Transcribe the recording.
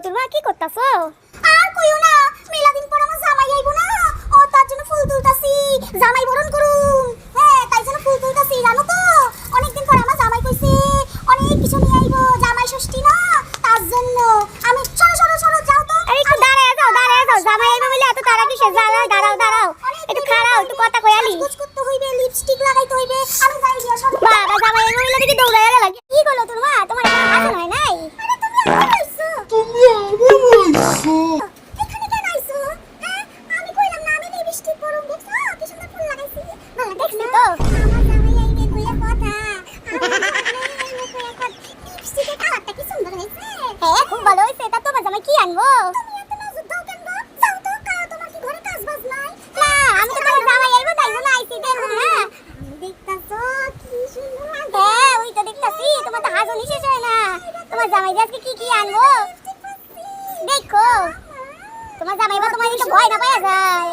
তোর মা কি করতাছো? আর কইও না, মেলা দিন পর আমার জামাই আইবো না, ও তার জন্য ফুল তুলতাছি, জামাই বরণ করুম। হ্যাঁ, তাই জন্য ফুল তুলতাছি, জানো তো অনেকদিন পর আমার জামাই কইছে অনেক কিছু নিয়ে আইবো, জামাই ষষ্ঠী না, তার জন্য আমি সরো সরো সরো যাও তো। আরে একটু দাঁড়ায় যাও, জামাই আইবে বলে এত তাড়া কিসে? দাঁড়াও একটু খাড়াও, একটু কথা কইয়ালি। কুচ করতে হইবে, লিপস্টিক লাগাইতে হইবে, আমি যাই গিয়া সরো। বাবা জামাই আইবে বলে দেখি দৌড়াইয়া গেল। কি করলো তোর মা? তোমার এখনো হাসান হয় নাই? আরে তুমি আবার আইছো? তুমি আবার আইছো? এখানে কেন আইছো? হ্যাঁ, আমি কইলাম না আমি লিপস্টিক পরুম, দেখছো কি সুন্দর ফুল লাগাইছি। ভালো দেখছি তো। আমার জামাই আইবে কইয়া কথা, আমার জামাই আইবে কইয়া কথা। লিপস্টিকের কালারটা কি সুন্দর হইছে। হ্যাঁ খুব ভালো হইছে। তা তোমার জামাই কি আনবো? তুমি এত নজর দাও কেন গো? যাও তো, তোমার কি ঘরে কাজ বাজ নাই? না আমি তো তোমার জামাই আইবে তাই জন্য আইছি, দেখুন না। দেখতাছো কি সুন্দর লাগে। হ্যাঁ ওই তো দেখতাছি, তোমার তো হাসনি শেষ হয় না। তোমার জামাই আজকে কি আনবো দেখো। তোমার জামাই বা তোমার দিকে ভয় না পাওয়া যায়।